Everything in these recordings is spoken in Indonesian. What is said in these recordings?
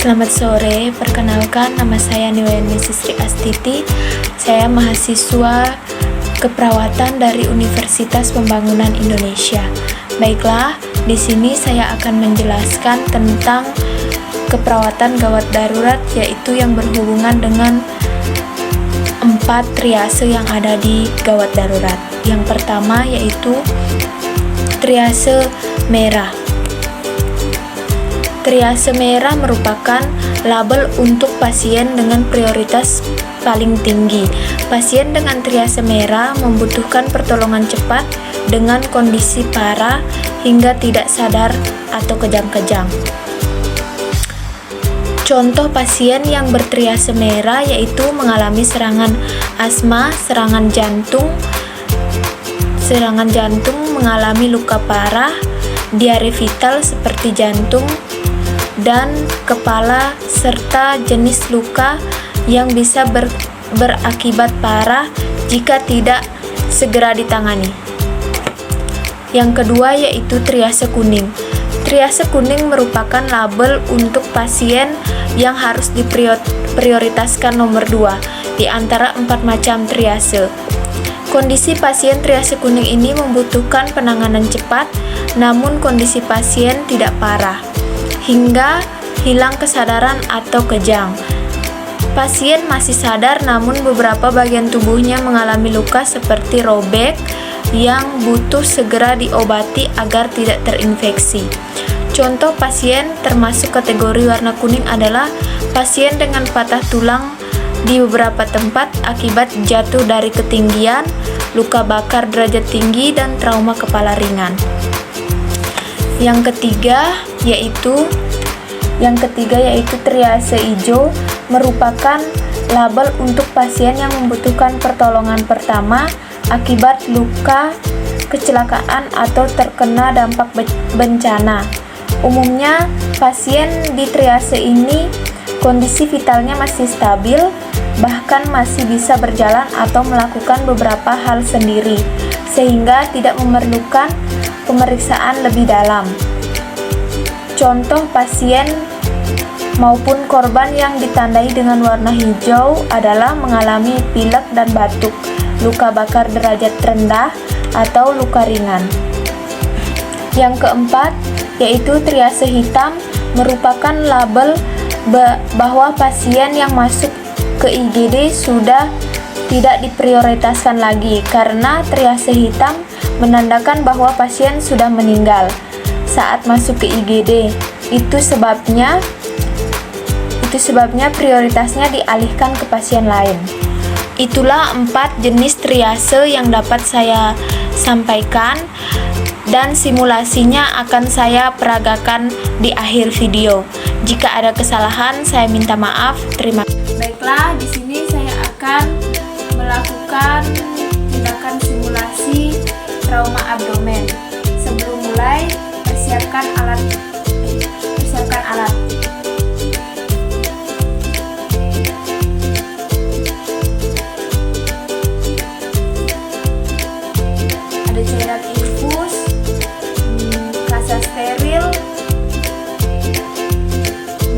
Selamat sore, perkenalkan nama saya Niwayani Sri Astiti. Saya mahasiswa keperawatan dari Universitas Pembangunan Indonesia. Baiklah, di sini saya akan menjelaskan tentang keperawatan gawat darurat, yaitu yang berhubungan dengan 4 triase yang ada di gawat darurat. Yang pertama yaitu triase merah. Triase merah merupakan label untuk pasien dengan prioritas paling tinggi. Pasien dengan triase merah membutuhkan pertolongan cepat dengan kondisi parah hingga tidak sadar atau kejang-kejang. Contoh pasien yang bertriase merah yaitu mengalami serangan asma, serangan jantung, mengalami luka parah, diare vital seperti jantung dan kepala, serta jenis luka yang bisa berakibat parah jika tidak segera ditangani. Yang kedua yaitu triase kuning. Triase kuning merupakan label untuk pasien yang harus diprioritaskan nomor 2 di antara 4 macam triase. Kondisi pasien triase kuning ini membutuhkan penanganan cepat, namun kondisi pasien tidak parah hingga hilang kesadaran atau kejang. Pasien masih sadar, namun beberapa bagian tubuhnya mengalami luka seperti robek yang butuh segera diobati agar tidak terinfeksi. Contoh pasien termasuk kategori warna kuning adalah pasien dengan patah tulang di beberapa tempat akibat jatuh dari ketinggian, luka bakar derajat tinggi, dan trauma kepala ringan. Yang ketiga yaitu triase hijau, merupakan label untuk pasien yang membutuhkan pertolongan pertama akibat luka, kecelakaan, atau terkena dampak bencana. Umumnya pasien di triase ini kondisi vitalnya masih stabil, bahkan masih bisa berjalan atau melakukan beberapa hal sendiri, sehingga tidak memerlukan pemeriksaan lebih dalam. Contoh pasien maupun korban yang ditandai dengan warna hijau adalah mengalami pilek dan batuk, luka bakar derajat rendah, atau luka ringan. Yang keempat yaitu triase hitam, merupakan label bahwa pasien yang masuk ke IGD sudah tidak diprioritaskan lagi karena triase hitam menandakan bahwa pasien sudah meninggal saat masuk ke IGD. Itu sebabnya prioritasnya dialihkan ke pasien lain. Itulah 4 jenis triase yang dapat saya sampaikan, dan simulasinya akan saya peragakan di akhir video. Jika ada kesalahan, saya minta maaf. Terima kasih. Baiklah, di sini saya akan melakukan tindakan simulasi trauma abdomen. Sebelum mulai, persiapkan alat. Ada cairan infus, kasa steril,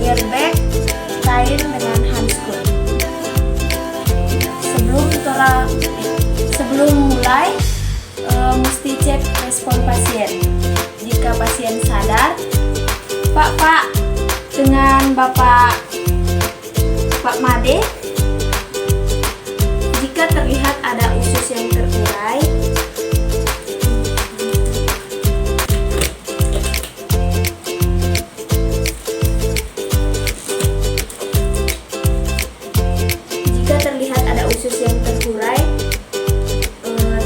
airbag, kain dengan handskul. Sebelum mulai, mesti cek respon pasien. Jika pasien sadar, Pak, dengan Bapak Made, jika terlihat ada usus yang terurai,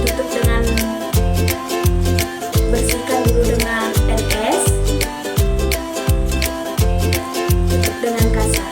tutup dengan bersihkan dulu dengan NS, tutup dengan kasar.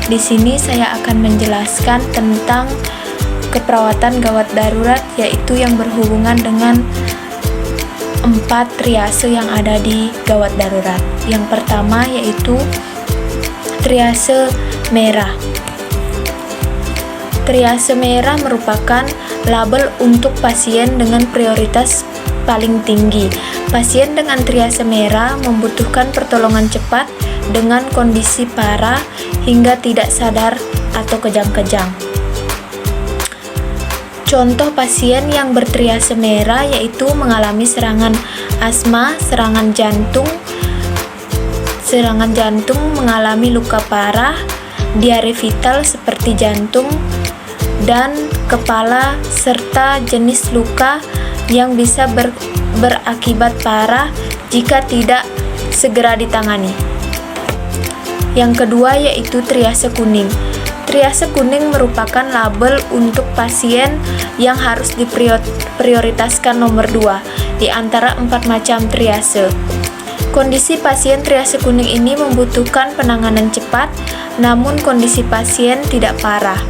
Di sini saya akan menjelaskan tentang keperawatan gawat darurat, yaitu yang berhubungan dengan 4 triase yang ada di gawat darurat. Yang pertama yaitu triase merah. Triase merah merupakan label untuk pasien dengan prioritas paling tinggi. Pasien dengan triase merah membutuhkan pertolongan cepat dengan kondisi parah hingga tidak sadar atau kejang-kejang. Contoh pasien yang bertriase merah yaitu mengalami serangan asma, serangan jantung, mengalami luka parah, diare vital seperti jantung dan kepala, serta jenis luka yang bisa berakibat parah jika tidak segera ditangani. Yang kedua yaitu triase kuning. Triase kuning merupakan label untuk pasien yang harus diprioritaskan nomor 2 di antara 4 macam triase. Kondisi pasien triase kuning ini membutuhkan penanganan cepat, namun kondisi pasien tidak parah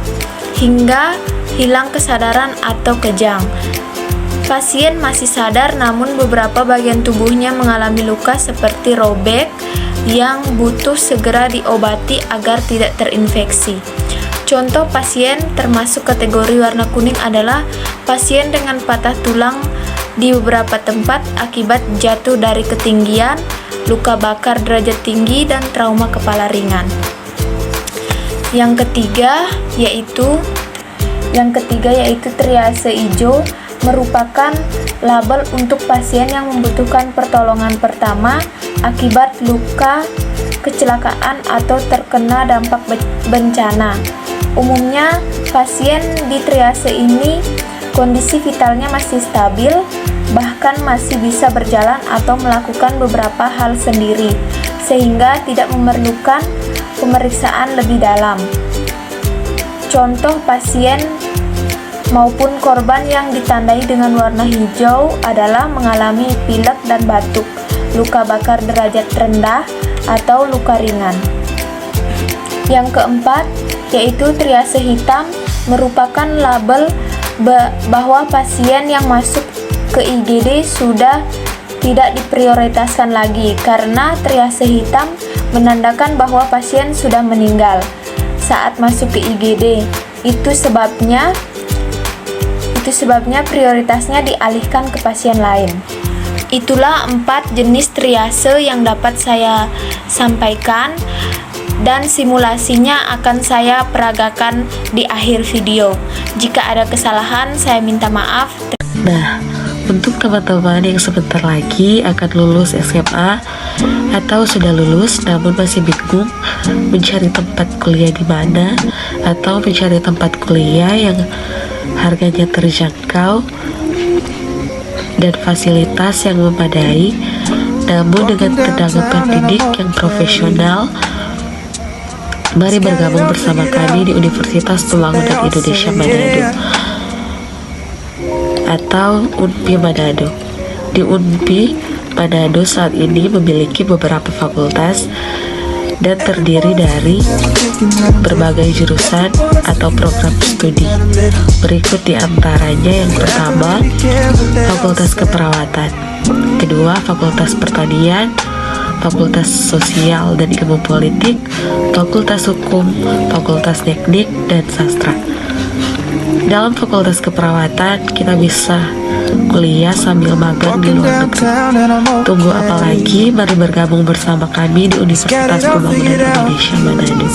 hingga hilang kesadaran atau kejang. Pasien masih sadar, namun beberapa bagian tubuhnya mengalami luka seperti robek yang butuh segera diobati agar tidak terinfeksi. Contoh pasien termasuk kategori warna kuning adalah pasien dengan patah tulang di beberapa tempat akibat jatuh dari ketinggian, luka bakar derajat tinggi, dan trauma kepala ringan. Yang ketiga yaitu triase hijau, merupakan label untuk pasien yang membutuhkan pertolongan pertama akibat luka, kecelakaan, atau terkena dampak bencana. Umumnya pasien di triase ini kondisi vitalnya masih stabil, bahkan masih bisa berjalan atau melakukan beberapa hal sendiri, sehingga tidak memerlukan pemeriksaan lebih dalam. Contoh pasien maupun korban yang ditandai dengan warna hijau adalah mengalami pilek dan batuk, luka bakar derajat rendah, atau luka ringan. Yang keempat yaitu triase hitam, merupakan label bahwa pasien yang masuk ke IGD sudah tidak diprioritaskan lagi, karena triase hitam menandakan bahwa pasien sudah meninggal saat masuk ke IGD. Itu sebabnya prioritasnya dialihkan ke pasien lain. Itulah 4 jenis triase yang dapat saya sampaikan, dan simulasinya akan saya peragakan di akhir video. Jika ada kesalahan, saya minta maaf. Nah, untuk teman-teman yang sebentar lagi akan lulus SMA atau sudah lulus namun masih bingung mencari tempat kuliah di mana, atau mencari tempat kuliah yang harganya terjangkau dan fasilitas yang memadai, namun dengan tenaga pendidik yang profesional, mari bergabung bersama kami di Universitas Pembangunan Indonesia Manado atau UNPI Manado. Di UNPI Manado saat ini memiliki beberapa fakultas dan terdiri dari berbagai jurusan atau program studi. Berikut di antaranya: yang pertama, Fakultas Keperawatan; kedua, Fakultas Pertanian; Fakultas Sosial dan Ilmu Politik; Fakultas Hukum; Fakultas Teknik dan Sastra. Dalam Fakultas Keperawatan, kita bisa kuliah sambil magang di luar negeri. Tunggu apa lagi? Mari bergabung bersama kami di Universitas Pembangunan Indonesia Manado.